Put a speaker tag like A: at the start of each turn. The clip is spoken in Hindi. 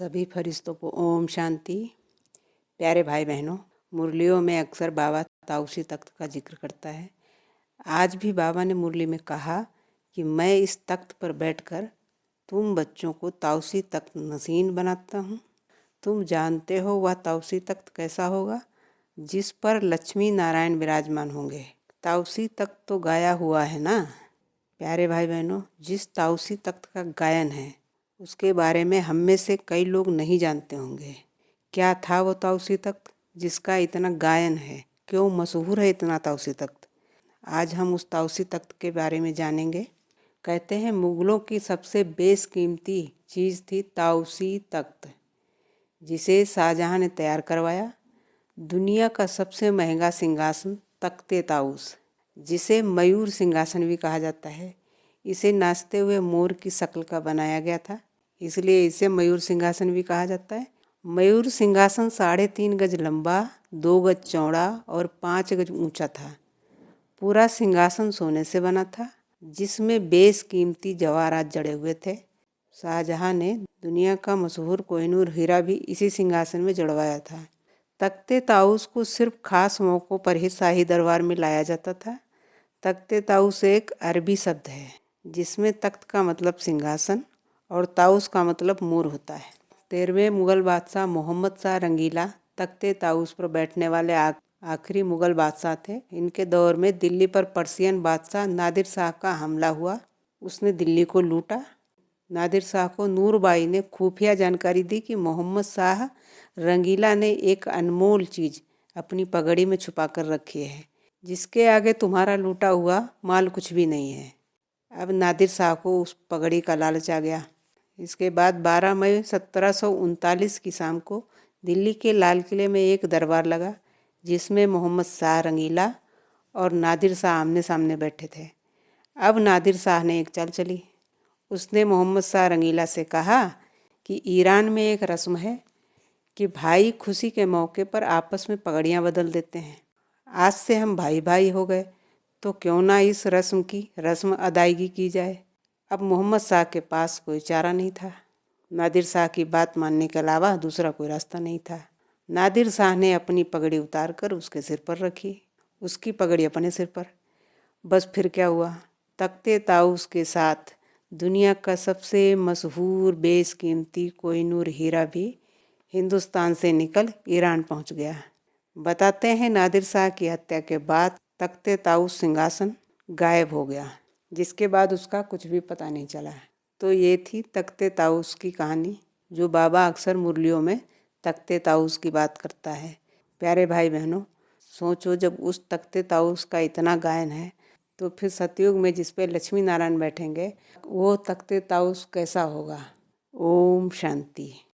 A: सभी फरिश्तों को ओम शांति। प्यारे भाई बहनों, मुरलियों में अक्सर बाबा ताउसी तख्त का जिक्र करता है। आज भी बाबा ने मुरली में कहा कि मैं इस तख्त पर बैठकर तुम बच्चों को ताउसी तख्त नसीन बनाता हूँ। तुम जानते हो वह ताउसी तख्त कैसा होगा, जिस पर लक्ष्मी नारायण विराजमान होंगे। ताउसी तख्त तो गाया हुआ है ना। प्यारे भाई बहनों, जिस ताउसी तख्त का गायन है उसके बारे में हम में से कई लोग नहीं जानते होंगे। क्या था वो ताउसी तख्त जिसका इतना गायन है? क्यों मशहूर है इतना ताउसी तख्त? आज हम उस ताउसी तख्त के बारे में जानेंगे। कहते हैं मुगलों की सबसे बेशकीमती चीज़ थी ताउसी तख्त, जिसे शाहजहां ने तैयार करवाया। दुनिया का सबसे महंगा सिंहासन तख्ते ताउस, जिसे मयूर सिंहासन भी कहा जाता है, इसे नाचते हुए मोर की शक्ल का बनाया गया था, इसलिए इसे मयूर सिंहासन भी कहा जाता है। मयूर सिंहासन 3.5 गज लंबा, 2 गज चौड़ा और 5 गज ऊंचा था। पूरा सिंहासन सोने से बना था, जिसमें बेशकीमती जवाहरात जड़े हुए थे। शाहजहां ने दुनिया का मशहूर कोहिनूर हीरा भी इसी सिंहासन में जड़वाया था। तख्ते ताउस को सिर्फ खास मौक़ों पर ही शाही दरबार में लाया जाता था। तख्ते ताउस एक अरबी शब्द है, जिसमें तख्त का मतलब सिंहासन और ताउस का मतलब मोर होता है। 13वें मुग़ल बादशाह मोहम्मद शाह रंगीला तख्ते ताउस पर बैठने वाले आखिरी मुग़ल बादशाह थे। इनके दौर में दिल्ली पर पर्शियन बादशाह नादिर शाह का हमला हुआ। उसने दिल्ली को लूटा। नादिर शाह को नूरबाई ने खुफिया जानकारी दी कि मोहम्मद शाह रंगीला ने एक अनमोल चीज़ अपनी पगड़ी में छुपा कर रखी है, जिसके आगे तुम्हारा लूटा हुआ माल कुछ भी नहीं है। अब नादिर शाह को उस पगड़ी का लालच आ गया। इसके बाद 12 मई 1739 की शाम को दिल्ली के लाल किले में एक दरबार लगा, जिसमें मोहम्मद शाह रंगीला और नादिर शाह आमने सामने बैठे थे। अब नादिर शाह ने एक चाल चली। उसने मोहम्मद शाह रंगीला से कहा कि ईरान में एक रस्म है कि भाई खुशी के मौके पर आपस में पगड़ियाँ बदल देते हैं। आज से हम भाई भाई हो गए, तो क्यों ना इस रस्म की रस्म अदायगी की जाए। अब मोहम्मद शाह के पास कोई चारा नहीं था। नादिर शाह की बात मानने के अलावा दूसरा कोई रास्ता नहीं था। नादिर शाह ने अपनी पगड़ी उतार कर उसके सिर पर रखी, उसकी पगड़ी अपने सिर पर। बस फिर क्या हुआ, तख्ते ताउस के साथ दुनिया का सबसे मशहूर बेशकीमती कोहिनूर हीरा भी हिंदुस्तान से निकल ईरान पहुंच गया। बताते हैं नादिर शाह की हत्या के बाद तख्ते ताउस सिंहासन गायब हो गया, जिसके बाद उसका कुछ भी पता नहीं चला। तो ये थी तख्ते ताउस की कहानी, जो बाबा अक्सर मुरलियों में तख्ते ताउस की बात करता है। प्यारे भाई बहनों, सोचो जब उस तख्ते ताउस का इतना गायन है, तो फिर सतयुग में जिस पे लक्ष्मी नारायण बैठेंगे वो तख्ते ताउस कैसा होगा। ओम शांति।